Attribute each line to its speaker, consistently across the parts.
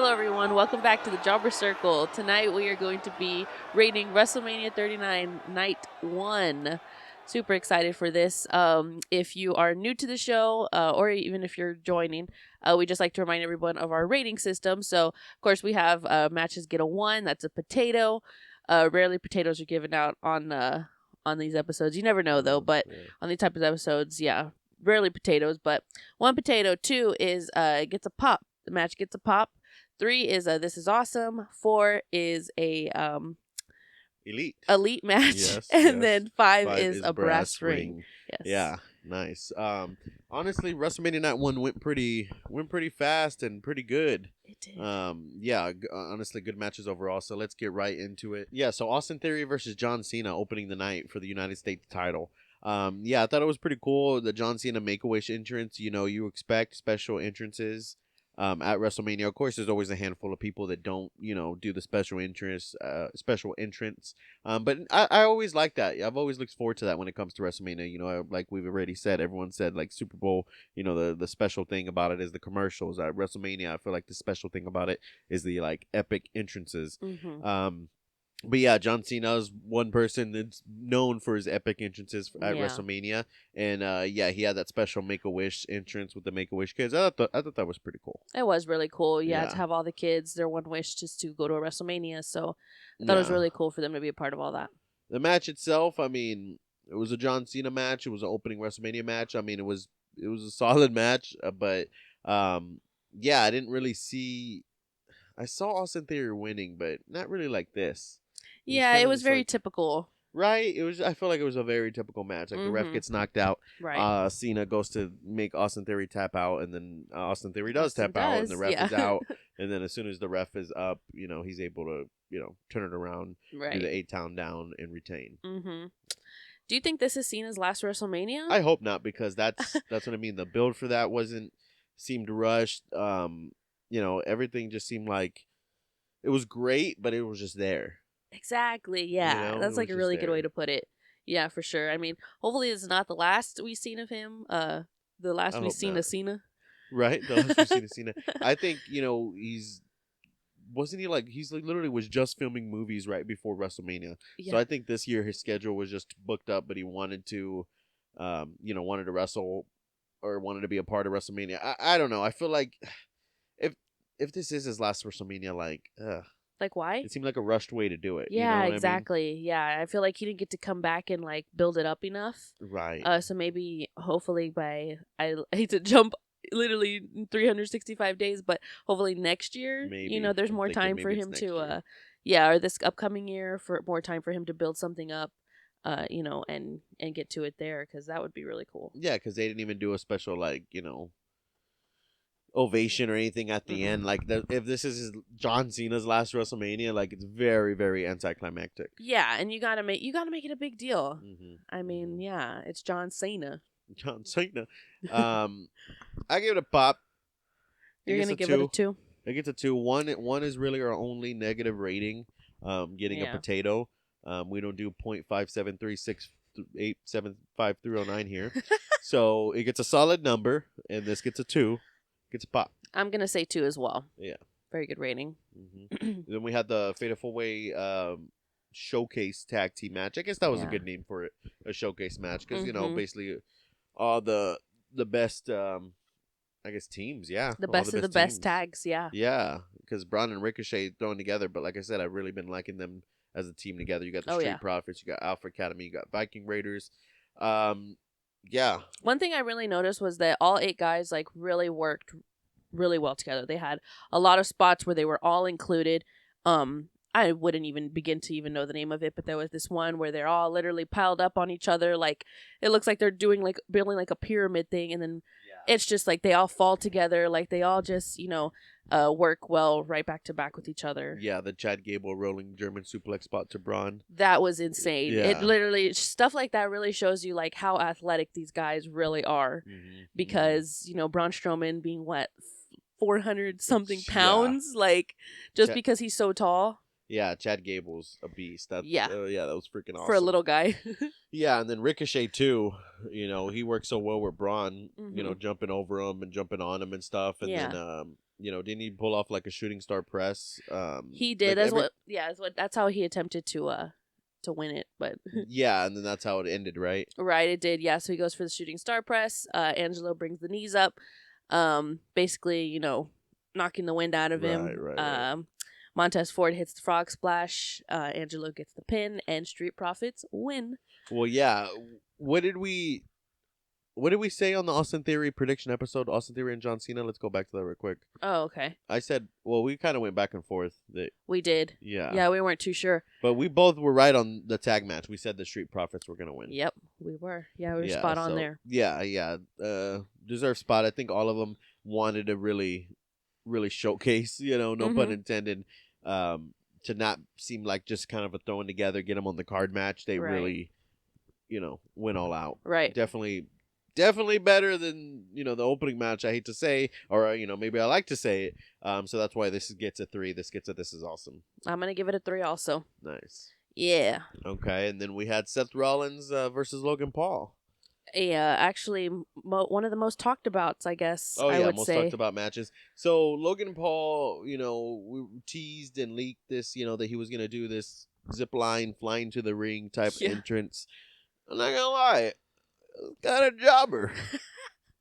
Speaker 1: Hello, everyone. Welcome back to the Jobber Circle. Tonight, we are going to be rating WrestleMania 39 Night 1. Super excited for this. If you are new to the show, or even if you're joining, we just like to remind everyone of our rating system. So, of course, we have matches get a 1. That's a potato. Rarely potatoes are given out on these episodes. You never know, though. But on these type of episodes, yeah, rarely potatoes. But 1 potato. 2 is gets a pop. The match gets a pop. 3 is this is awesome. 4 is a elite match.
Speaker 2: Yes,
Speaker 1: and then 5 is a brass ring. Yes.
Speaker 2: Yeah, nice. Honestly, WrestleMania Night 1 went pretty fast and pretty good.
Speaker 1: It did.
Speaker 2: Honestly, good matches overall. So let's get right into it. Yeah, so Austin Theory versus John Cena opening the night for the United States title. I thought it was pretty cool. The John Cena Make-A-Wish entrance. You know, you expect special entrances. At WrestleMania, of course, there's always a handful of people that don't, do the special entrance. But I always like that. I've always looked forward to that when it comes to WrestleMania. Like we've already said, everyone said like Super Bowl. The special thing about it is the commercials. At WrestleMania, I feel like the special thing about it is the like epic entrances.
Speaker 1: Mm-hmm.
Speaker 2: But yeah, John Cena is one person that's known for his epic entrances at WrestleMania, and he had that special Make-A-Wish entrance with the Make-A-Wish kids. I thought that was pretty cool.
Speaker 1: It was really cool, to have all the kids, their one wish just to go to a WrestleMania. So I thought it was really cool for them to be a part of all that.
Speaker 2: The match itself, I mean, it was a John Cena match. It was an opening WrestleMania match. I mean, it was a solid match, but I didn't really see. I saw Austin Theory winning, but not really like this.
Speaker 1: It was very typical.
Speaker 2: Right? I feel like it was a very typical match. Like the ref gets knocked out.
Speaker 1: Right.
Speaker 2: Cena goes to make Austin Theory tap out, and then Austin Theory does tap out, and the ref is out. And then as soon as the ref is up, he's able to, turn it around, do the 8-count down, and retain.
Speaker 1: Mm-hmm. Do you think this is Cena's last WrestleMania?
Speaker 2: I hope not, because that's what I mean. The build for that seemed rushed. Everything just seemed like it was great, but it was just there.
Speaker 1: Exactly, yeah. That's like a really good way to put it. Yeah, for sure. I mean, hopefully it's not the last we've seen of him. The last we've seen of Cena.
Speaker 2: Right? The last we've seen of Cena. I think, he's literally was just filming movies right before WrestleMania. Yeah. So I think this year his schedule was just booked up, but he wanted to, wanted to wrestle or wanted to be a part of WrestleMania. I don't know. I feel like if this is his last WrestleMania,
Speaker 1: like, why?
Speaker 2: It seemed like a rushed way to do it.
Speaker 1: Yeah,
Speaker 2: you know
Speaker 1: exactly.
Speaker 2: I mean?
Speaker 1: Yeah, I feel like he didn't get to come back and like build it up enough.
Speaker 2: Right.
Speaker 1: So maybe, hopefully, I hate to jump literally 365 days, but hopefully next year,
Speaker 2: maybe.
Speaker 1: There's more time for him to, or this upcoming year for more time for him to build something up, and get to it there, because that would be really cool.
Speaker 2: Yeah, because they didn't even do a special ovation or anything at the end. Like if this is John Cena's last WrestleMania, like it's very, very anticlimactic.
Speaker 1: Yeah, and you gotta make it a big deal. I mean, it's John Cena.
Speaker 2: John Cena. I give it a pop.
Speaker 1: You're gonna give it a 2?
Speaker 2: It gets a 2. One is really our only negative rating. Getting a potato. We don't do 0.5736875 here. So it gets a solid number, and this gets a 2. Gets a pop.
Speaker 1: I'm gonna say 2 as well.
Speaker 2: Yeah.
Speaker 1: Very good rating.
Speaker 2: Then we had the Fatal 4-Way showcase tag team match. I guess that was a good name for it, a showcase match, because basically all the best I guess teams. Yeah,
Speaker 1: the best of the best tags. Yeah.
Speaker 2: Yeah, because Braun and Ricochet thrown together, but like I said, I've really been liking them as a team together. You got the Street Profits, you got Alpha Academy, you got Viking Raiders. Yeah.
Speaker 1: One thing I really noticed was that all 8 guys like really worked really well together. They had a lot of spots where they were all included. I wouldn't even begin to even know the name of it, but there was this one where they're all literally piled up on each other. Like it looks like they're building like a pyramid thing, and then it's just like they all fall together. Like they all just work well right back to back with each other.
Speaker 2: Yeah, the Chad Gable rolling German suplex spot to Braun.
Speaker 1: That was insane.
Speaker 2: Yeah.
Speaker 1: It literally, stuff like that really shows you like how athletic these guys really are. Because, Braun Strowman being 400 something pounds, like just because he's so tall.
Speaker 2: Yeah, Chad Gable's a beast. That was freaking awesome.
Speaker 1: For a little guy.
Speaker 2: Yeah, and then Ricochet too. He works so well with Braun, jumping over him and jumping on him and stuff. And then didn't he pull off like a shooting star press?
Speaker 1: He did. That's how he attempted to win it, but
Speaker 2: yeah, and then that's how it ended, right?
Speaker 1: right, it did. Yeah, so he goes for the shooting star press. Angelo brings the knees up, basically, knocking the wind out of him.
Speaker 2: Right.
Speaker 1: Montez Ford hits the frog splash. Angelo gets the pin, and Street Profits win.
Speaker 2: Well, yeah. What did we say on the Austin Theory prediction episode? Austin Theory and John Cena. Let's go back to that real quick.
Speaker 1: Oh, okay.
Speaker 2: I said, well, we kind of went back and forth.
Speaker 1: We did.
Speaker 2: Yeah.
Speaker 1: Yeah, we weren't too sure.
Speaker 2: But we both were right on the tag match. We said the Street Profits were going to win.
Speaker 1: Yep, we were. Yeah, we were spot on there.
Speaker 2: Yeah. Deserved spot. I think all of them wanted to really, really showcase, no pun intended, to not seem like just kind of a throwing together, get them on the card match. They really, went all out.
Speaker 1: Right.
Speaker 2: Definitely better than, the opening match, I hate to say, or, maybe I like to say it. So that's why this gets a 3. This is awesome.
Speaker 1: I'm going to give it a 3 also.
Speaker 2: Nice.
Speaker 1: Yeah.
Speaker 2: Okay, and then we had Seth Rollins versus Logan Paul.
Speaker 1: Yeah, actually, one of the most talked abouts, I guess.
Speaker 2: Oh, yeah,
Speaker 1: I would
Speaker 2: most
Speaker 1: say.
Speaker 2: talked about matches. So Logan Paul, we teased and leaked this, that he was going to do this zip line, flying to the ring type entrance. I'm not going to lie. Got a jobber.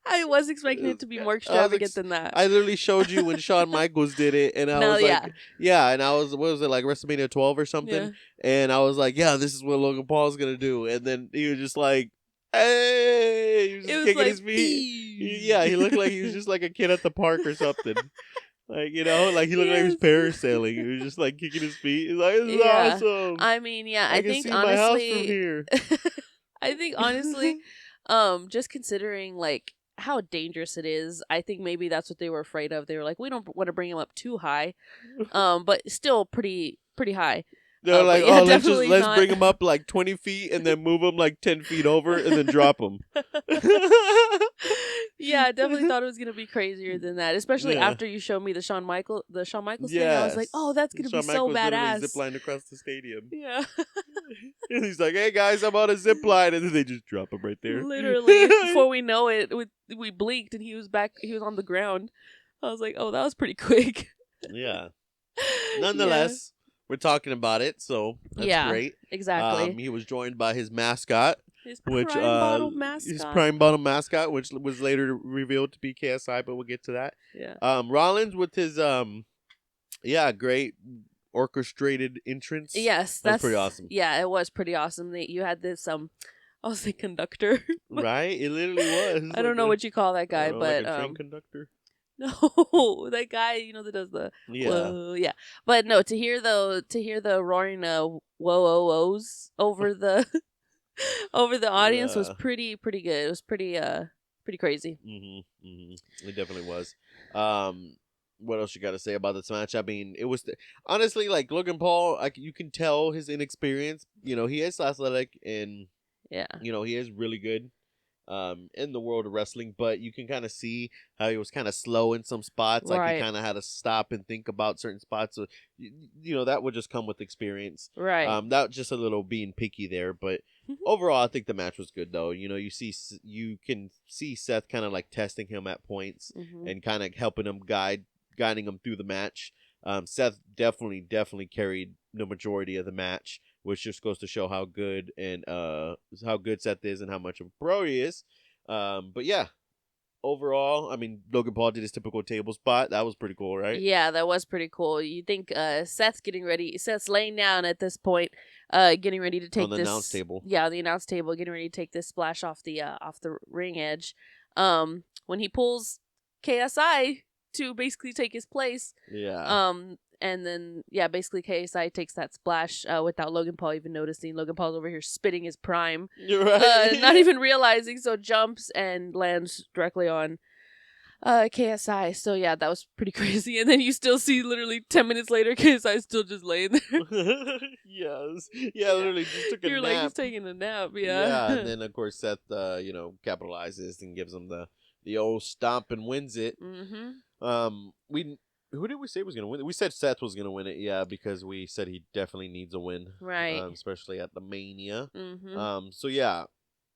Speaker 1: I was expecting it to be more extravagant than that.
Speaker 2: I literally showed you when Shawn Michaels did it, and I was like, and I was, what was it, like WrestleMania 12 or something? Yeah. And I was like, yeah, this is what Logan Paul's gonna do, and then he was just like, hey, he was just kicking his feet. Yeah, he looked like he was just like a kid at the park or something. Like, he looked like he was parasailing. He was just like kicking his feet. He's like, this is awesome.
Speaker 1: I mean, yeah, I
Speaker 2: can
Speaker 1: think
Speaker 2: see
Speaker 1: honestly,
Speaker 2: my house from here.
Speaker 1: I think honestly, just considering like how dangerous it is, I think maybe that's what they were afraid of. They were like, we don't want to bring him up too high, but still pretty high.
Speaker 2: They're like, let's bring him up like 20 feet and then move him like 10 feet over and then drop him.
Speaker 1: Yeah, I definitely thought it was gonna be crazier than that, especially after you showed me the Shawn Michaels thing. I was like, oh, that's gonna be so badass.
Speaker 2: Zip line across the stadium.
Speaker 1: Yeah.
Speaker 2: And he's like, hey guys, I'm on a zip line, and then they just drop him right there.
Speaker 1: Literally, before we know it, we blinked and he was back. He was on the ground. I was like, oh, that was pretty quick.
Speaker 2: Yeah. Nonetheless. We're talking about it, so that's great.
Speaker 1: Exactly.
Speaker 2: He was joined by his mascot,
Speaker 1: his prime
Speaker 2: bottom mascot, which was later revealed to be KSI, but we'll get to that.
Speaker 1: Yeah.
Speaker 2: Rollins with his great orchestrated entrance.
Speaker 1: Yes,
Speaker 2: that's pretty awesome.
Speaker 1: Yeah, it was pretty awesome. You had this I was the conductor.
Speaker 2: Right, it literally was.
Speaker 1: I don't know what you call that guy, but
Speaker 2: like a train conductor.
Speaker 1: No, that guy, that does the whoa, yeah. But no, to hear the roaring whoa-oh-ohs over the over the audience was pretty good. It was pretty crazy.
Speaker 2: It definitely was. What else you got to say about this match? I mean, it was honestly like Logan Paul. You can tell his inexperience. He is athletic and he is really good. In the world of wrestling, but you can kind of see how he was kind of slow in some spots. Like he kind of had to stop and think about certain spots. So, that would just come with experience.
Speaker 1: Right.
Speaker 2: That just a little being picky there, but overall, I think the match was good though. You can see Seth kind of like testing him at points and kind of helping him guiding him through the match. Seth definitely carried the majority of the match, which just goes to show how good Seth is and how much of a pro he is. But yeah, overall, I mean, Logan Paul did his typical table spot. That was pretty cool, right?
Speaker 1: Yeah, that was pretty cool. You think Seth's laying down at this point, getting ready to take
Speaker 2: on the announce table.
Speaker 1: Yeah, the announce table, getting ready to take this splash off the ring edge. When he pulls KSI to basically take his place.
Speaker 2: Yeah.
Speaker 1: And then, basically KSI takes that splash without Logan Paul even noticing. Logan Paul's over here spitting his prime.
Speaker 2: You're right.
Speaker 1: Not even realizing, so jumps and lands directly on KSI. So, yeah, that was pretty crazy. And then you still see literally 10 minutes later, KSI still just laying there.
Speaker 2: Yes. Yeah, literally just took a nap.
Speaker 1: You're like, he's taking a nap,
Speaker 2: Yeah, and then, of course, Seth, capitalizes and gives him the old stomp and wins it. Who did we say was going to win it? We said Seth was going to win it, yeah, because we said he definitely needs a win.
Speaker 1: Right.
Speaker 2: Especially at the Mania.
Speaker 1: Mm-hmm.
Speaker 2: So, yeah,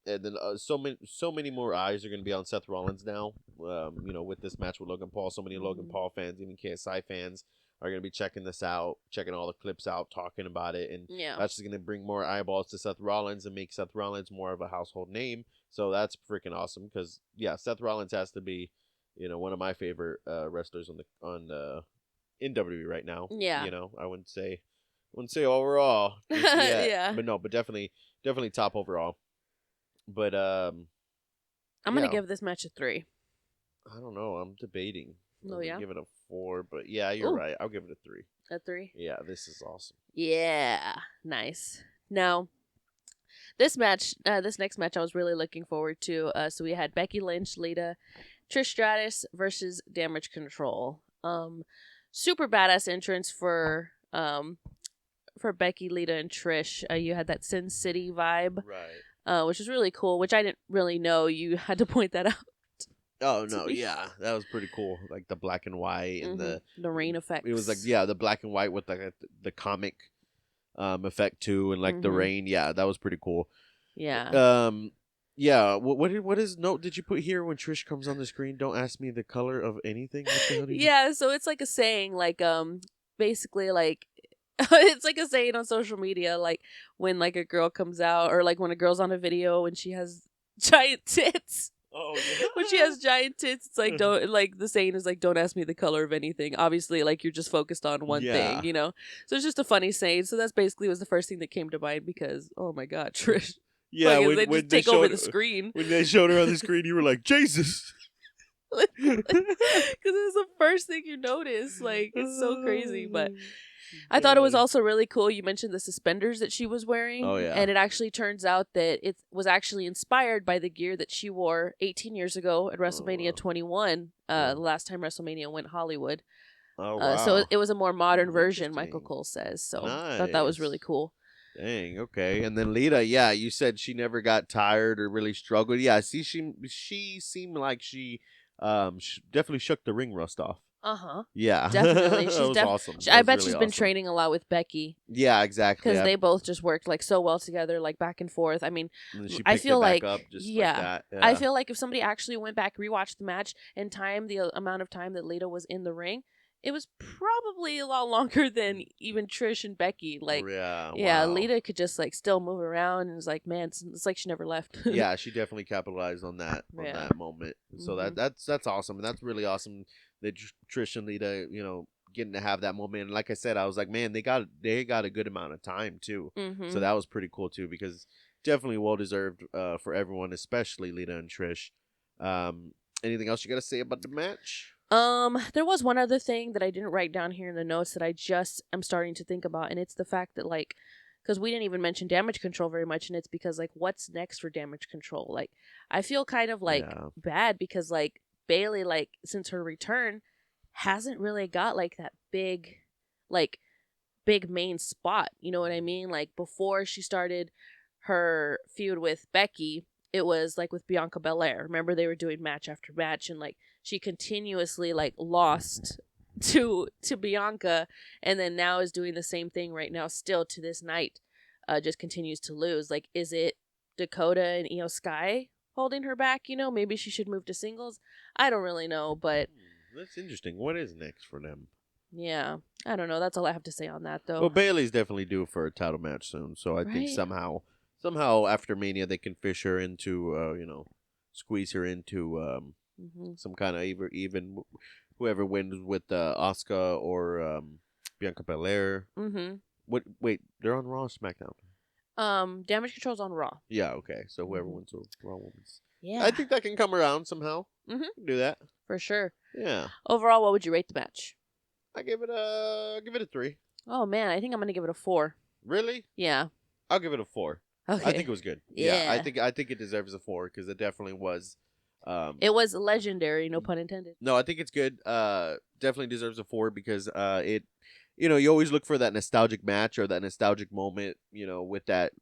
Speaker 2: And then so many more eyes are going to be on Seth Rollins now. With this match with Logan Paul, so many Logan Paul fans, even KSI fans, are going to be checking this out, checking all the clips out, talking about it, and
Speaker 1: Yeah.
Speaker 2: that's just going to bring more eyeballs to Seth Rollins and make Seth Rollins more of a household name. So that's freaking awesome because Seth Rollins has to be, one of my favorite wrestlers on in WWE right now.
Speaker 1: Yeah.
Speaker 2: I wouldn't say overall just yet,
Speaker 1: Yeah.
Speaker 2: but definitely top overall. But
Speaker 1: I'm gonna give this match a 3.
Speaker 2: I don't know. I'm debating.
Speaker 1: Oh,
Speaker 2: I'm
Speaker 1: yeah?
Speaker 2: gonna give it a 4, but yeah, you're
Speaker 1: Ooh.
Speaker 2: right. I'll give it a 3.
Speaker 1: A 3?
Speaker 2: Yeah, this is awesome.
Speaker 1: Yeah. Nice. Now, this next match I was really looking forward to. So we had Becky Lynch, Lita, Trish Stratus versus Damage Control. Super badass entrance for Becky, Lita, and Trish. You had that Sin City vibe.
Speaker 2: Right.
Speaker 1: Which is really cool, which I didn't really know. You had to point that out.
Speaker 2: Oh no, yeah, that was pretty cool. Like the black and white and the
Speaker 1: rain effects.
Speaker 2: It was like the black and white with like the comic effect too, and like the rain. Yeah, that was pretty cool.
Speaker 1: Yeah.
Speaker 2: Yeah. What is note did you put here when Trish comes on the screen? Don't ask me the color of anything. What the hell did
Speaker 1: Yeah, so it's like a saying, like basically like it's like a saying on social media, like when like a girl comes out, or like when a girl's on a video and she has giant tits.
Speaker 2: Oh, yeah.
Speaker 1: When she has giant tits, it's like don't like the saying is like don't ask me the color of anything. Obviously, like you're just focused on one thing, So it's just a funny saying. So that's basically was the first thing that came to mind because oh my god, Trish.
Speaker 2: Yeah,
Speaker 1: like,
Speaker 2: when
Speaker 1: they
Speaker 2: when
Speaker 1: just
Speaker 2: they
Speaker 1: take over
Speaker 2: showed
Speaker 1: the screen.
Speaker 2: when they showed her on the screen, you were like Jesus.
Speaker 1: Because it's the first thing you notice. Like it's so crazy, but. I thought it was also really cool. You mentioned the suspenders that she was wearing.
Speaker 2: Oh, yeah.
Speaker 1: And it actually turns out that it was actually inspired by the gear that she wore 18 years ago at WrestleMania 21, the last time WrestleMania went Hollywood.
Speaker 2: Oh, wow.
Speaker 1: So it was a more modern version, Michael Cole says. So I thought that was really cool.
Speaker 2: Dang, okay. And then Lita, yeah, you said she never got tired or really struggled. Yeah, see, she seemed like she definitely shook the ring rust off. Yeah,
Speaker 1: definitely.
Speaker 2: That was awesome.
Speaker 1: I bet she's been training a lot with Becky.
Speaker 2: Yeah, exactly.
Speaker 1: Because they both just worked like so well together, like back and forth. I mean,
Speaker 2: I feel like like that. Yeah.
Speaker 1: I feel like if somebody actually went back, rewatched the match, and timed the amount of time that Lita was in the ring, it was probably a lot longer than even Trish and Becky. Like,
Speaker 2: wow.
Speaker 1: Lita could just like still move around, and it's like, man, it's like she never left.
Speaker 2: Yeah, she definitely capitalized on that moment. So that's awesome, and that's really awesome that Trish and Lita, getting to have that moment. And like I said, I was like, man, they got a good amount of time too. So that was pretty cool too, because definitely well deserved for everyone, especially Lita and Trish. Anything else you got to say about the match?
Speaker 1: There was one other thing that I didn't write down here in the notes that I just am starting to think about, and it's the fact that like, because we didn't even mention Damage Control very much, and it's because like, what's next for Damage Control? Like, I feel kind of like bad because like Bayley, like since her return, hasn't really got like that big main spot. You know what I mean? Like before she started her feud with Becky, it was like with Bianca Belair. Remember they were doing match after match, and like she continuously like lost to Bianca, and then now is doing the same thing right now still to this night. Just continues to lose. Like, is it Dakota and Io Sky holding her back? Maybe she should move to singles. I don't really know, but
Speaker 2: that's interesting. What is next for them?
Speaker 1: Yeah, I don't know. That's all I have to say on that, though.
Speaker 2: Well, Bayley's definitely due for a title match soon, so I think somehow after Mania they can fish her into, squeeze her into some kind of even whoever wins with Asuka or Bianca Belair. Wait, they're on Raw or SmackDown?
Speaker 1: Damage Control's on Raw.
Speaker 2: Yeah, okay. So whoever wins the Raw Women's.
Speaker 1: Yeah.
Speaker 2: I think that can come around somehow. Do that.
Speaker 1: For sure.
Speaker 2: Yeah.
Speaker 1: Overall, what would you rate the match?
Speaker 2: I give it a 3.
Speaker 1: Oh man, I think I'm gonna give it a 4.
Speaker 2: Really?
Speaker 1: Yeah.
Speaker 2: I'll give it a 4.
Speaker 1: Okay.
Speaker 2: I think it was good. Yeah. I think it deserves a 4 because it definitely was.
Speaker 1: It was legendary, no pun intended.
Speaker 2: No, I think it's good. Definitely deserves a 4 because it, you always look for that nostalgic match or that nostalgic moment, with that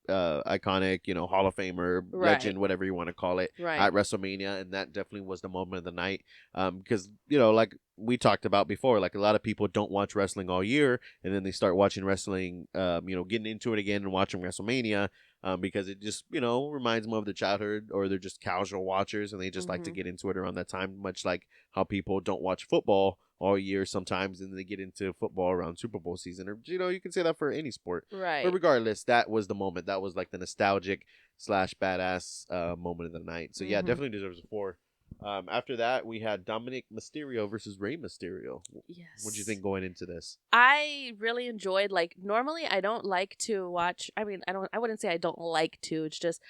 Speaker 2: iconic, Hall of Famer, legend, whatever you want to call it, at WrestleMania, and that definitely was the moment of the night. Because like we talked about before, like a lot of people don't watch wrestling all year, and then they start watching wrestling, getting into it again and watching WrestleMania. because it just, reminds them of their childhood, or they're just casual watchers and they just like to
Speaker 1: Mhm.
Speaker 2: get into it around that time, much like how people don't watch football all year sometimes and they get into football around Super Bowl season, or you can say that for any sport. But
Speaker 1: Right.
Speaker 2: regardless, that was the moment. That was like the nostalgic / badass moment of the night. So yeah,
Speaker 1: Mhm.
Speaker 2: definitely deserves a 4. After that, we had Dominik Mysterio versus Rey Mysterio. What'd you
Speaker 1: Yes.
Speaker 2: think going into this?
Speaker 1: I really enjoyed, like, normally I don't like to watch, I mean, I wouldn't say I don't like to, it's just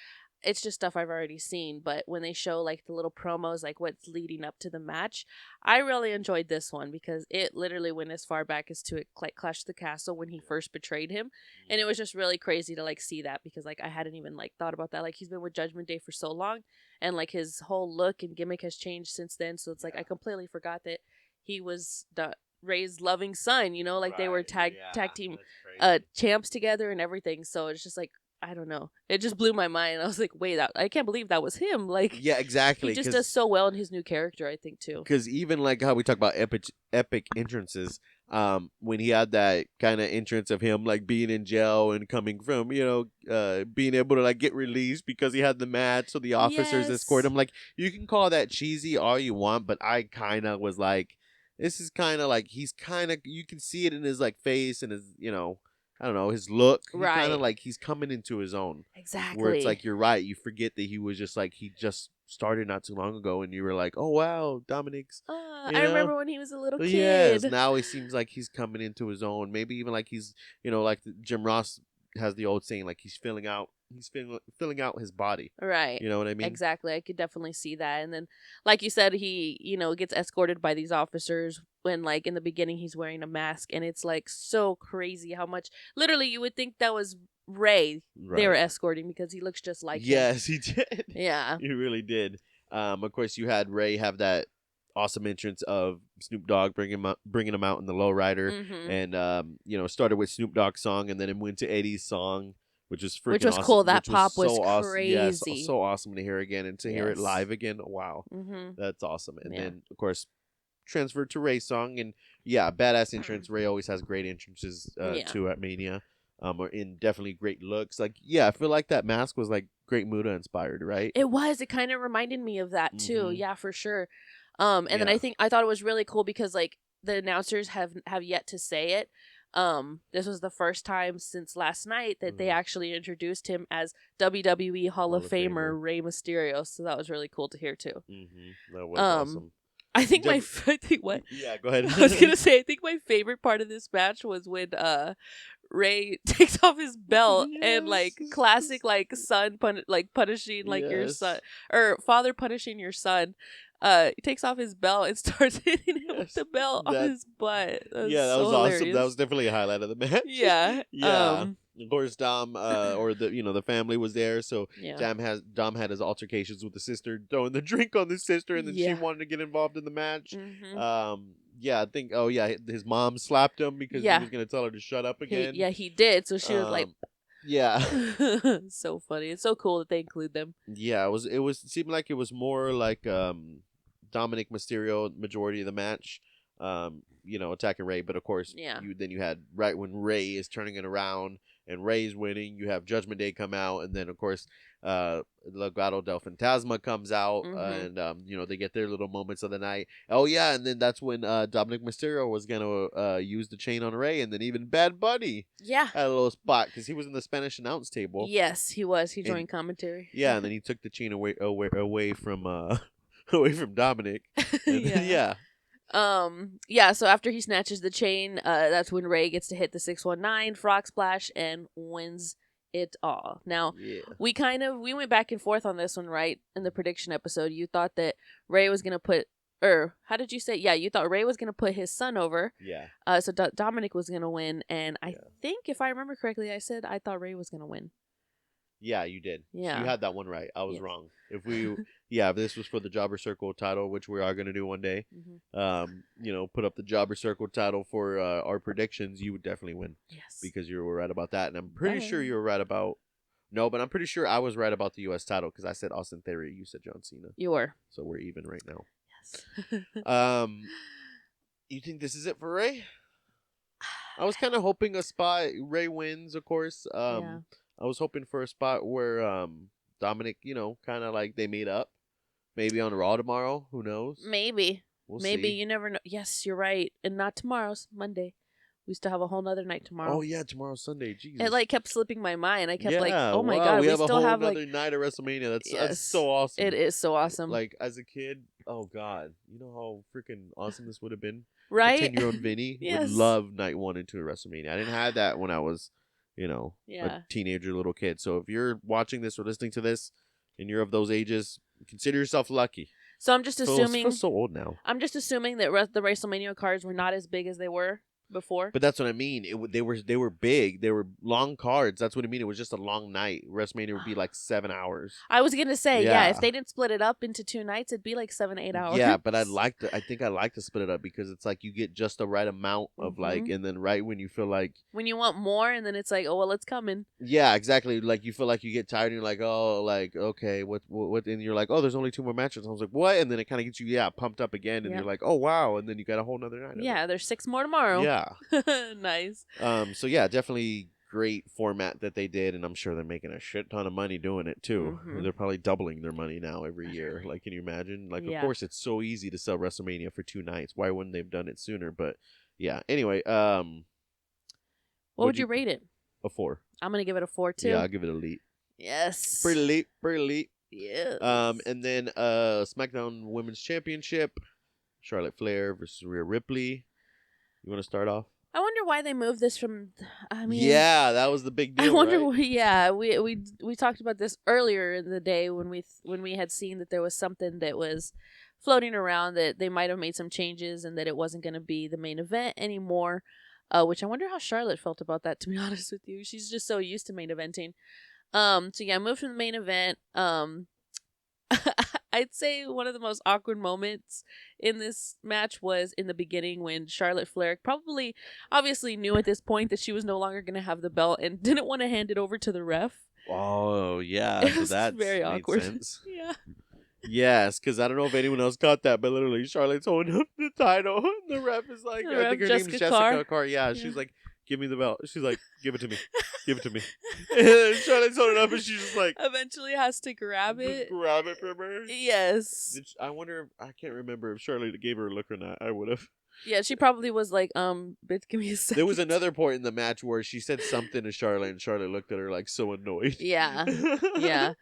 Speaker 1: stuff I've already seen, but when they show like the little promos, like what's leading up to the match, I really enjoyed this one because it literally went as far back as to it Clash of the Castle when he first betrayed him, and it was just really crazy to like see that because like I hadn't even like thought about that. Like he's been with Judgment Day for so long, and like his whole look and gimmick has changed since then. So it's like I completely forgot that he was the Ray's loving son. Like they were tag team champs together and everything. So it's just like I don't know. It just blew my mind. I was like, wait, I can't believe that was him. Like,
Speaker 2: Yeah, exactly.
Speaker 1: he just does so well in his new character, I think, too.
Speaker 2: Because even like how we talk about epic entrances, when he had that kind of entrance of him like being in jail and coming from, being able to like get released because he had the match, so the officers escort
Speaker 1: Yes.
Speaker 2: him. Like, you can call that cheesy all you want, but I kind of was like, this is kind of like he's kind of, you can see it in his like face and his, I don't know, his look. He kind of
Speaker 1: Right.
Speaker 2: like he's coming into his own. Where it's
Speaker 1: Exactly.
Speaker 2: like, you're right, you forget that he was just like, he just started not too long ago, and you were like, oh wow, Dominik's,
Speaker 1: I remember when he was a little
Speaker 2: But yes,
Speaker 1: kid.
Speaker 2: now he seems like he's coming into his own. Maybe even like he's, like Jim Ross has the old saying, like he's filling out his body.
Speaker 1: Right.
Speaker 2: You know what I mean?
Speaker 1: Exactly. I could definitely see that. And then, like you said, he, gets escorted by these officers when, like, in the beginning, he's wearing a mask. And it's, like, so crazy how much, literally, you would think that was Ray they were
Speaker 2: Right.
Speaker 1: escorting because he looks just like him.
Speaker 2: Yes, he did.
Speaker 1: Yeah.
Speaker 2: He really did. Of course, you had Ray have that awesome entrance of Snoop Dogg bringing him out in the lowrider,
Speaker 1: Mm-hmm.
Speaker 2: and started with Snoop Dogg's song, and then it went to Eddie's song, which was
Speaker 1: Which
Speaker 2: freaking
Speaker 1: was
Speaker 2: awesome.
Speaker 1: cool. That
Speaker 2: Which was
Speaker 1: pop was
Speaker 2: so awesome. Yes,
Speaker 1: crazy.
Speaker 2: so awesome to hear again, and to hear it
Speaker 1: Yes.
Speaker 2: live again. Wow,
Speaker 1: Mm-hmm.
Speaker 2: that's awesome. And
Speaker 1: Yeah.
Speaker 2: then, of course, transferred to Ray's song, and yeah, badass entrance. Ray always has great entrances
Speaker 1: Yeah.
Speaker 2: too at Mania. Or in definitely great looks. Like, yeah, I feel like that mask was like Great Muda inspired, right?
Speaker 1: It was. It kind of reminded me of that too.
Speaker 2: Mhm.
Speaker 1: Yeah, for sure. And then
Speaker 2: Yeah.
Speaker 1: I thought it was really cool because like the announcers have yet to say it. This was the first time since last night that they
Speaker 2: Mhm.
Speaker 1: actually introduced him as WWE Hall of Famer
Speaker 2: Famer.
Speaker 1: Rey Mysterio. So that was really cool to hear too.
Speaker 2: That was
Speaker 1: Um,
Speaker 2: awesome.
Speaker 1: I think I
Speaker 2: Def-
Speaker 1: think what
Speaker 2: Yeah, go ahead.
Speaker 1: I was gonna say. I think my favorite part of this match was when Ray takes off his belt and like
Speaker 2: Yes.
Speaker 1: classic like punishing like your son
Speaker 2: Yes.
Speaker 1: or father punishing your son. He takes off his belt and starts hitting him with
Speaker 2: Yes.
Speaker 1: the belt on
Speaker 2: That
Speaker 1: his butt. That was
Speaker 2: Yeah, that
Speaker 1: so
Speaker 2: was awesome.
Speaker 1: hilarious.
Speaker 2: That was definitely a highlight of the match.
Speaker 1: Yeah.
Speaker 2: Yeah. Of course, Dom, or the family was there, so
Speaker 1: Yeah.
Speaker 2: Dom had his altercations with the sister, throwing the drink on the sister, and then she
Speaker 1: Yeah.
Speaker 2: wanted to get involved in the match.
Speaker 1: Mhm.
Speaker 2: Yeah, I think. Oh yeah, his mom slapped him because he
Speaker 1: Yeah.
Speaker 2: was gonna tell her to shut up
Speaker 1: He,
Speaker 2: again.
Speaker 1: yeah, he did. So she was like,
Speaker 2: Yeah.
Speaker 1: so funny. It's so cool that they include them.
Speaker 2: Yeah, it seemed like it was more like Dominik Mysterio majority of the match, attacking Ray, but of course
Speaker 1: Yeah.
Speaker 2: you had right when Ray is turning it around and Ray's winning, you have Judgment Day come out, and then of course Legado del Fantasma comes out,
Speaker 1: Mhm.
Speaker 2: and they get their little moments of the night. Oh yeah, and then that's when Dominik Mysterio was gonna use the chain on Ray, and then even Bad Bunny
Speaker 1: Yeah.
Speaker 2: had a little spot because he was in the Spanish announce table.
Speaker 1: Yes, he was. He
Speaker 2: And-
Speaker 1: joined commentary.
Speaker 2: Yeah, and then he took the chain away from away from Dominik. And then,
Speaker 1: Yeah. Yeah, so after he snatches the chain, that's when Ray gets to hit the 619 frog splash and wins it all. Now,
Speaker 2: yeah.
Speaker 1: we went back and forth on this one, right? In the prediction episode, you thought that Ray was going to put how did you say? Yeah, you thought Ray was going to put his son over.
Speaker 2: Yeah.
Speaker 1: So Dominik was going to win, and I think if I remember correctly, I said I thought Ray was going to win.
Speaker 2: Yeah, you did.
Speaker 1: Yeah.
Speaker 2: So you had that one right. I was
Speaker 1: Yes.
Speaker 2: wrong. If this was for the Jobber Circle title, which we are going to do one day, put up the Jobber Circle title for our predictions, you would definitely win.
Speaker 1: Yes.
Speaker 2: Because you were right about that. And I'm pretty sure you were right about... No, but I'm pretty sure I was right about the U.S. title because I said Austin Theory. You said John Cena.
Speaker 1: You were.
Speaker 2: So we're even right now.
Speaker 1: Yes.
Speaker 2: You think this is it for Ray? I was kind of hoping a spot. Ray wins, of course.
Speaker 1: Yeah.
Speaker 2: I was hoping for a spot where Dominik, kind of like they made up. Maybe on Raw tomorrow. Who knows?
Speaker 1: Maybe.
Speaker 2: We'll
Speaker 1: Maybe.
Speaker 2: see.
Speaker 1: You never know. Yes, you're right. And not tomorrow's Monday. We still have a whole nother night tomorrow.
Speaker 2: Oh yeah, tomorrow's Sunday. Jesus.
Speaker 1: It like kept slipping my mind. I kept like,
Speaker 2: Yeah,
Speaker 1: oh my
Speaker 2: wow,
Speaker 1: god,
Speaker 2: we have a
Speaker 1: still
Speaker 2: whole
Speaker 1: have
Speaker 2: another
Speaker 1: like
Speaker 2: night of WrestleMania. That's
Speaker 1: yes,
Speaker 2: so awesome.
Speaker 1: it is so awesome.
Speaker 2: Like as a kid, oh god, you know how freaking awesome this would have been.
Speaker 1: Right?
Speaker 2: 10-year-old Vinny
Speaker 1: Yes.
Speaker 2: would love night 1 and 2 of WrestleMania. I didn't have that when I was,
Speaker 1: Yeah.
Speaker 2: a teenager, little kid. So if you're watching this or listening to this, and you're of those ages, consider yourself lucky.
Speaker 1: So I'm just assuming.
Speaker 2: Feel so old now.
Speaker 1: I'm just assuming that the WrestleMania cards were not as big as they were before.
Speaker 2: But that's what I mean. They were big. They were long cards. That's what I mean. It was just a long night. WrestleMania would be like 7 hours.
Speaker 1: I was gonna say,
Speaker 2: Yeah.
Speaker 1: if they didn't split it up into 2 nights, it'd be like 7-8 hours.
Speaker 2: Yeah, but I think I like to split it up because it's like you get just the right amount of like, and then right when you feel like
Speaker 1: when you want more, and then it's like, oh well, it's coming.
Speaker 2: Yeah, exactly. Like you feel like you get tired, and you're like, oh, like okay, what, and you're like, oh, there's only 2 more matches. I was like, what? And then it kind of gets you, pumped up again, and you're like, oh wow, and then you got a whole nother night.
Speaker 1: Yeah, there's 6 more tomorrow.
Speaker 2: Yeah.
Speaker 1: Nice.
Speaker 2: So yeah, definitely great format that they did, and I'm sure they're making a shit ton of money doing it too. They're probably doubling their money now every year. Like, can you imagine? Like, of course, it's so easy to sell WrestleMania for 2 nights. Why wouldn't they have done it sooner? But yeah. Anyway,
Speaker 1: what would you rate it?
Speaker 2: A 4.
Speaker 1: I'm gonna give it a 4 too.
Speaker 2: Yeah, I'll give it a elite.
Speaker 1: Yes.
Speaker 2: Pretty elite. Pretty elite.
Speaker 1: Yes.
Speaker 2: And then SmackDown Women's Championship, Charlotte Flair versus Rhea Ripley. You want to start off?
Speaker 1: I wonder why they moved this from. I mean,
Speaker 2: yeah, that was the big deal.
Speaker 1: I wonder.
Speaker 2: Right?
Speaker 1: Yeah, we talked about this earlier in the day when we had seen that there was something that was floating around that they might have made some changes and that it wasn't going to be the main event anymore. Which I wonder how Charlotte felt about that. To be honest with you, she's just so used to main eventing. So yeah, moved from the main event. I'd say one of the most awkward moments in this match was in the beginning when Charlotte Flair obviously knew at this point that she was no longer going to have the belt and didn't want to hand it over to the ref.
Speaker 2: Oh, yeah.
Speaker 1: It
Speaker 2: so
Speaker 1: was
Speaker 2: that's
Speaker 1: very awkward.
Speaker 2: Sense.
Speaker 1: Yeah.
Speaker 2: Yes, because I don't know if anyone else caught that, but literally Charlotte's holding up the title. And the ref is like, I think her name's Jessica Carr. Yeah, she's like, give me the belt. She's like, give it to me. Give it to me. And Charlotte's holding it up and she's just like.
Speaker 1: Eventually has to grab it.
Speaker 2: Grab it from her.
Speaker 1: Yes.
Speaker 2: I wonder, I can't remember if Charlotte gave her a look or not. I would have.
Speaker 1: Yeah, she probably was like, bitch, give me a second.
Speaker 2: There was another point in the match where she said something to Charlotte and Charlotte looked at her like so annoyed.
Speaker 1: Yeah. Yeah.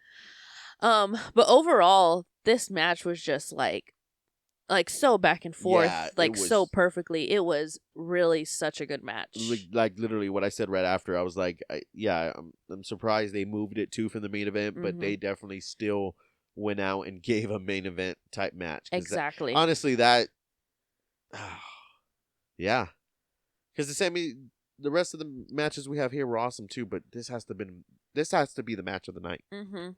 Speaker 1: But overall, this match was just like so back and forth, so perfectly. It was really such a good match.
Speaker 2: Like literally what I said right after, I was like, I'm surprised they moved it too from the main event, but they definitely still went out and gave a main event type match.
Speaker 1: Exactly.
Speaker 2: Honestly, yeah, because the rest of the matches we have here were awesome too, but this has to be the match of the night.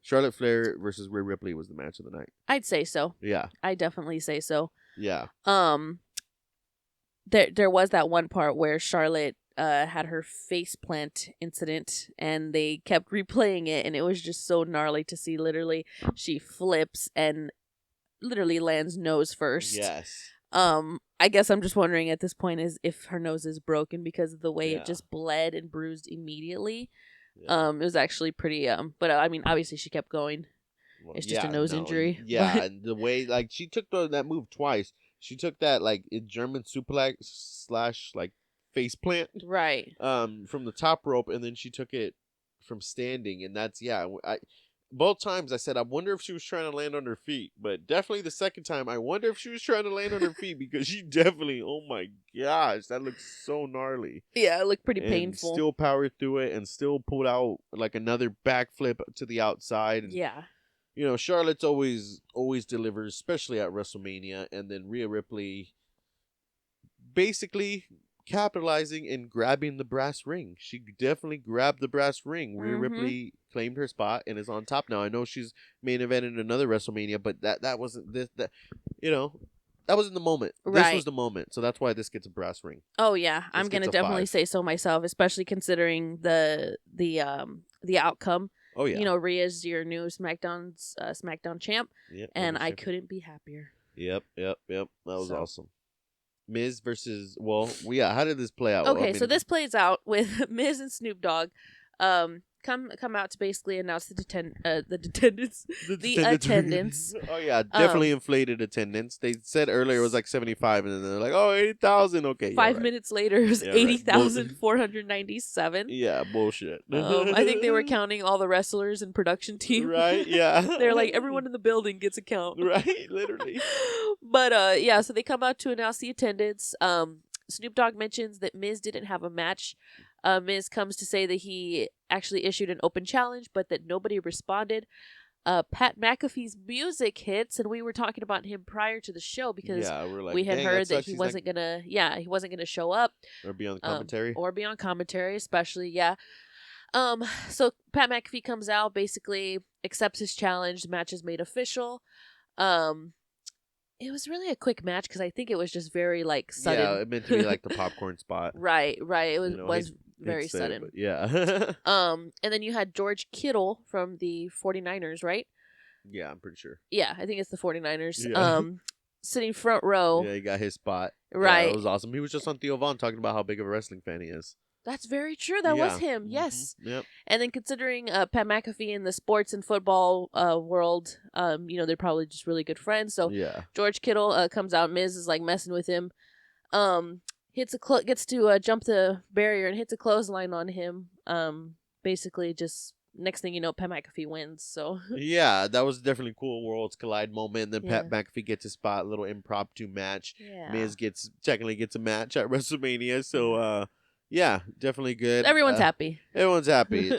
Speaker 2: Charlotte Flair versus Rhea Ripley was the match of the night.
Speaker 1: I'd say so.
Speaker 2: Yeah,
Speaker 1: I definitely say so.
Speaker 2: Yeah.
Speaker 1: There was that one part where Charlotte had her face plant incident, and they kept replaying it, and it was just so gnarly to see. Literally, she flips and literally lands nose first.
Speaker 2: Yes.
Speaker 1: I guess I'm just wondering at this point is if her nose is broken because of the way it just bled and bruised immediately. Yeah. It was actually pretty but I mean obviously she kept going. Well, it's just a nose injury.
Speaker 2: Yeah, and the way like she took that move twice. She took that like German suplex / like face plant.
Speaker 1: Right.
Speaker 2: From the top rope, and then she took it from standing, and that's both times I said, I wonder if she was trying to land on her feet. But definitely the second time, I wonder if she was trying to land on her feet because she definitely, oh my gosh, that looks so gnarly.
Speaker 1: Yeah, it looked pretty painful.
Speaker 2: Still powered through it and still pulled out like another backflip to the outside. And,
Speaker 1: yeah.
Speaker 2: You know, Charlotte's always delivers, especially at WrestleMania. And then Rhea Ripley basically capitalizing and grabbing the brass ring. She definitely grabbed the brass ring. Rhea Ripley claimed her spot and is on top now. I know she's main evented another WrestleMania, but that wasn't this. That wasn't the moment.
Speaker 1: Right.
Speaker 2: This was the moment, so that's why this gets a brass ring.
Speaker 1: Oh yeah, I'm gonna definitely say so myself, especially considering the outcome.
Speaker 2: Oh yeah,
Speaker 1: you know, Rhea's your new SmackDown champ, and I couldn't be happier.
Speaker 2: Yep. That was awesome. Miz versus how did this play out?
Speaker 1: Okay, so this plays out with Miz and Snoop Dogg. come out to basically announce the attendance. The attendance.
Speaker 2: Oh yeah, definitely inflated attendance. They said earlier it was like 75, and then they're like, oh, 80,000. Okay,
Speaker 1: 5 minutes later, it was
Speaker 2: Yeah, right.
Speaker 1: 80,497.
Speaker 2: Yeah, bullshit.
Speaker 1: I think they were counting all the wrestlers and production team.
Speaker 2: Right? Yeah.
Speaker 1: They're like, everyone in the building gets a count.
Speaker 2: Right? Literally.
Speaker 1: But yeah, so they come out to announce the attendance. Snoop Dogg mentions that Miz didn't have a match. Miz comes to say that he actually issued an open challenge, but that nobody responded. Pat McAfee's music hits, and we were talking about him prior to the show because
Speaker 2: we're like,
Speaker 1: we had heard that he
Speaker 2: He's
Speaker 1: wasn't gonna show up
Speaker 2: or be on commentary.
Speaker 1: Especially, yeah. So Pat McAfee comes out, basically accepts his challenge. The match is made official. It was really a quick match because I think it was just very like sudden.
Speaker 2: Yeah, it meant to be like the popcorn spot.
Speaker 1: Right. It was very sudden.
Speaker 2: Yeah.
Speaker 1: And then you had George Kittle from the 49ers, right?
Speaker 2: Yeah, I'm pretty sure.
Speaker 1: Yeah, I think it's the 49ers.
Speaker 2: Yeah.
Speaker 1: Sitting front row.
Speaker 2: Yeah, he got his spot.
Speaker 1: Right.
Speaker 2: Yeah, it was awesome. He was just on Theo Von talking about how big of a wrestling fan he is.
Speaker 1: That's very true. That was him.
Speaker 2: Mm-hmm.
Speaker 1: Yes.
Speaker 2: Yep.
Speaker 1: And then considering Pat McAfee in the sports and football world, they're probably just really good friends. So
Speaker 2: yeah.
Speaker 1: George Kittle comes out. Miz is like messing with him. Gets to jump the barrier and hits a clothesline on him. Basically, just next thing you know, Pat McAfee wins. So
Speaker 2: yeah, that was definitely cool. Worlds collide moment. And then Pat McAfee gets a spot, a little impromptu match.
Speaker 1: Yeah.
Speaker 2: Miz technically gets a match at WrestleMania. So yeah, definitely good.
Speaker 1: Everyone's happy.
Speaker 2: Everyone's happy.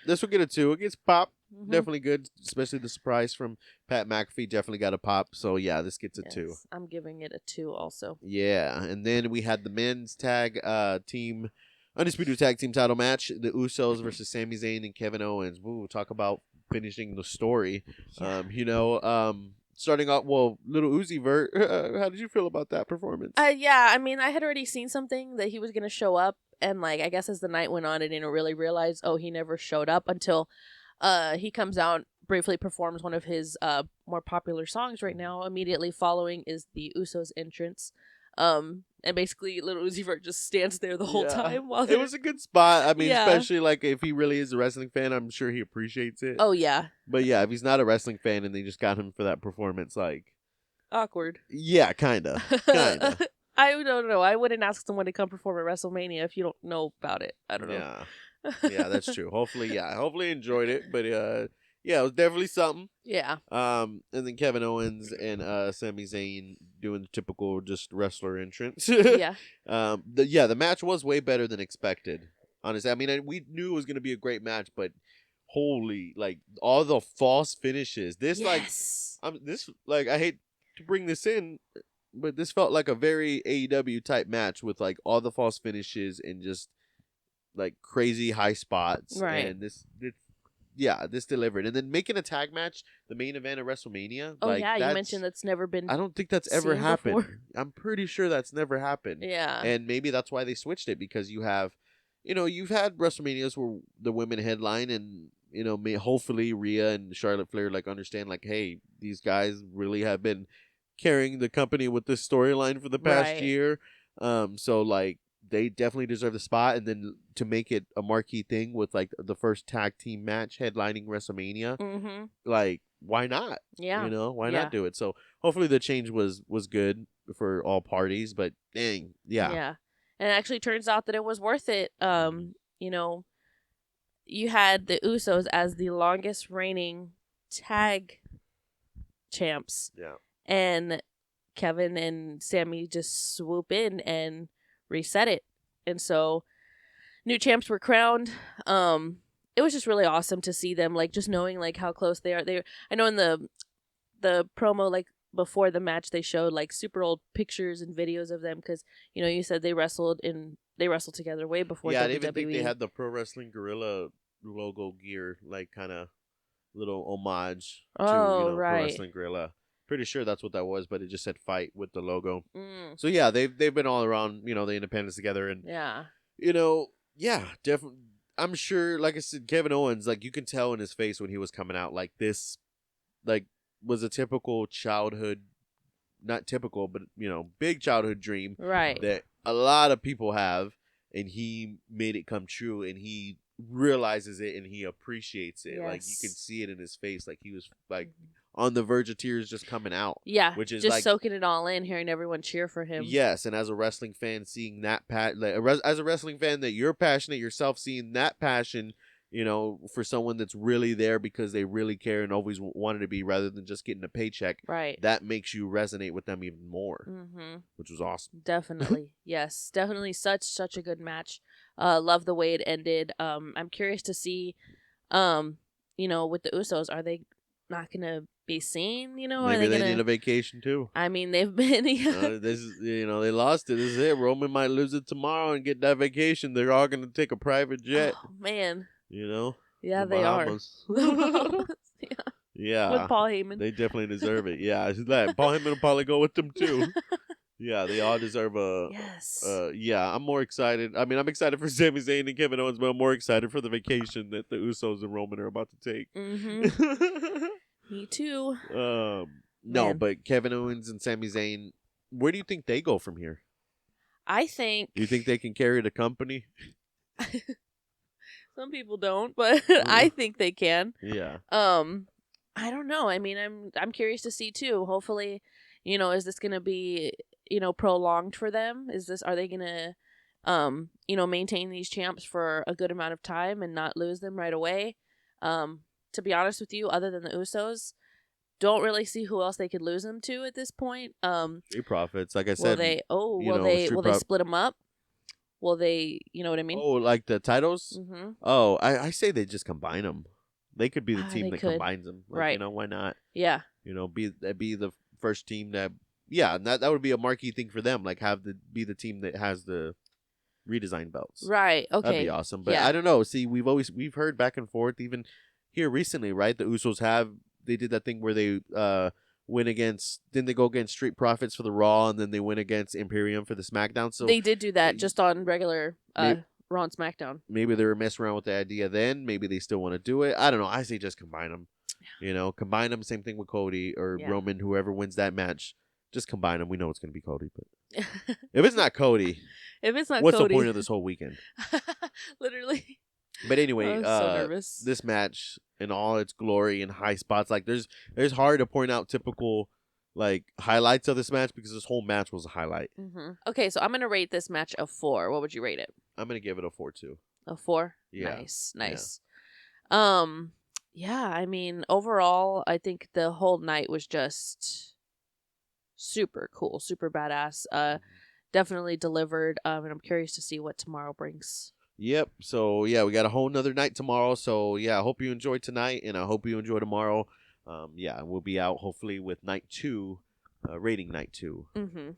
Speaker 2: This will get a 2. It gets pop.
Speaker 1: Mm-hmm.
Speaker 2: Definitely good, especially the surprise from Pat McAfee. Definitely got a pop. So yeah, this gets a 2.
Speaker 1: I'm giving it a 2 also.
Speaker 2: Yeah, and then we had the men's tag team, undisputed tag team title match: the Usos versus Sami Zayn and Kevin Owens. We'll talk about finishing the story.
Speaker 1: Yeah.
Speaker 2: Starting off, little Uzi Vert. How did you feel about that performance?
Speaker 1: Yeah, I mean, I had already seen something that he was gonna show up, and like I guess as the night went on, I didn't really realize. Oh, he never showed up until he comes out, briefly performs one of his more popular songs right now. Immediately following is the Usos entrance. And basically little Uzi Vert just stands there the whole time while
Speaker 2: it was a good spot. I mean, especially like if he really is a wrestling fan, I'm sure he appreciates it.
Speaker 1: Oh yeah.
Speaker 2: But yeah, if he's not a wrestling fan and they just got him for that performance, like
Speaker 1: awkward.
Speaker 2: Yeah, kinda.
Speaker 1: I don't know. I wouldn't ask someone to come perform at WrestleMania if you don't know about it. I don't know.
Speaker 2: Yeah, that's true. Hopefully enjoyed it. But yeah, it was definitely something.
Speaker 1: Yeah.
Speaker 2: And then Kevin Owens and Sami Zayn doing the typical just wrestler entrance.
Speaker 1: Yeah.
Speaker 2: The match was way better than expected. Honestly, I mean, we knew it was gonna be a great match, but holy, like all the false finishes. This I hate to bring this in, but this felt like a very AEW type match with like all the false finishes and just like crazy high spots.
Speaker 1: Right.
Speaker 2: And this delivered. And then making a tag match the main event of WrestleMania.
Speaker 1: Oh yeah, you mentioned that's never been.
Speaker 2: I don't think that's ever happened.
Speaker 1: Before.
Speaker 2: I'm pretty sure that's never happened.
Speaker 1: Yeah.
Speaker 2: And maybe that's why they switched it, because you've had WrestleManias where the women headline and hopefully Rhea and Charlotte Flair like understand like, hey, these guys really have been carrying the company with this storyline for the past year. So like they definitely deserve the spot, and then to make it a marquee thing with like the first tag team match headlining WrestleMania, like why not?
Speaker 1: Yeah,
Speaker 2: why not do it? So hopefully the change was good for all parties. But dang, yeah,
Speaker 1: and it actually turns out that it was worth it. You had the Usos as the longest reigning tag champs, and Kevin and Sami just swoop in and reset it, and so new champs were crowned. It was just really awesome to see them, like just knowing like how close they are. I know in the promo, like before the match, they showed like super old pictures and videos of them because you said they wrestled together way before WWE.
Speaker 2: I didn't even think they had the Pro Wrestling Guerrilla logo gear, like kind of little homage to Pro Wrestling Guerrilla. Pretty sure that's what that was, but it just said fight with the logo. So yeah, they've been all around, the independents together, and definitely. I'm sure, like I said, Kevin Owens, like you can tell in his face when he was coming out, like this, like was a typical childhood, not typical, but big childhood dream,
Speaker 1: right?
Speaker 2: That a lot of people have, and he made it come true, and he realizes it and he appreciates it. Like you can
Speaker 1: Yes.
Speaker 2: see it in his face. Like he was like on the verge of tears just coming out.
Speaker 1: Yeah,
Speaker 2: which is
Speaker 1: just
Speaker 2: like
Speaker 1: soaking it all in, hearing everyone cheer for him.
Speaker 2: yes, and as a wrestling fan, seeing that as a wrestling fan that you're passionate yourself, seeing that passion, for someone that's really there because they really care and always wanted to be, rather than just getting a paycheck.
Speaker 1: Right.
Speaker 2: That makes you resonate with them even more, which was awesome.
Speaker 1: Definitely. Yes, definitely such a good match. Love the way it ended. I'm curious to see, with the Usos, are they not gonna be seen? Are
Speaker 2: Maybe
Speaker 1: they
Speaker 2: they
Speaker 1: gonna?
Speaker 2: need a vacation too.
Speaker 1: I mean, they've been.
Speaker 2: This is, they lost it. This is it. Roman might lose it tomorrow and get that vacation. They're all gonna take a private jet.
Speaker 1: Oh man. Yeah,
Speaker 2: the
Speaker 1: they
Speaker 2: Bahamas.
Speaker 1: are. The Bahamas, yeah.
Speaker 2: Yeah,
Speaker 1: With Paul Heyman.
Speaker 2: they definitely deserve it. Yeah, Paul Heyman will probably go with them too. Yeah, they all deserve a.
Speaker 1: Yes.
Speaker 2: Yeah, I'm more excited. I mean, I'm excited for Sami Zayn and Kevin Owens, but I'm more excited for the vacation that the Usos and Roman are about to take.
Speaker 1: Me too.
Speaker 2: No,
Speaker 1: Man.
Speaker 2: but Kevin Owens and Sami Zayn, where do you think they go from here?
Speaker 1: I think.
Speaker 2: You think they can carry the company?
Speaker 1: Some people don't, but I think they can.
Speaker 2: Yeah.
Speaker 1: I don't know. I mean, I'm curious to see too. Hopefully, is this gonna be prolonged for them? Are they gonna maintain these champs for a good amount of time and not lose them right away? To be honest with you, other than the Usos, don't really see who else they could lose them to at this point.
Speaker 2: Street Profits, like I said.
Speaker 1: Will they split them up? Will they, you know what I mean?
Speaker 2: Oh, like the titles?
Speaker 1: Mm-hmm.
Speaker 2: Oh, I say they just combine them. They could be the team that combines them. Like,
Speaker 1: right.
Speaker 2: Why not?
Speaker 1: Yeah.
Speaker 2: Be the first team that. Yeah, and that would be a marquee thing for them. Like be the team that has the redesigned belts.
Speaker 1: Right. Okay.
Speaker 2: That'd be awesome. But I don't know. See, we've heard back and forth even here recently, right? The Usos they did that thing where they didn't they go against Street Profits for the Raw, and then they went against Imperium for the SmackDown? So
Speaker 1: they did do that just on regular Raw and SmackDown.
Speaker 2: Maybe they were messing around with the idea then. Maybe they still want to do it. I don't know. I say just combine them. Combine them. Same thing with Cody or Roman. Whoever wins that match, just combine them. We know it's going to be Cody, but if it's not Cody, what's the point of this whole weekend?
Speaker 1: Literally.
Speaker 2: But anyway,
Speaker 1: I'm so nervous.
Speaker 2: This match in all its glory and high spots, like there's hard to point out typical like highlights of this match because this whole match was a highlight.
Speaker 1: Mm-hmm. Okay, so I'm gonna rate this match a 4. What would you rate it?
Speaker 2: I'm gonna give it a 4 too.
Speaker 1: A 4?
Speaker 2: Yeah.
Speaker 1: Nice. Yeah. Yeah, I mean, overall, I think the whole night was just super cool, super badass. Definitely delivered. And I'm curious to see what tomorrow brings.
Speaker 2: Yep. So yeah, we got a whole nother night tomorrow. So yeah, I hope you enjoy tonight, and I hope you enjoy tomorrow. Yeah, we'll be out hopefully with night 2, rating night 2.
Speaker 1: Mm-hmm.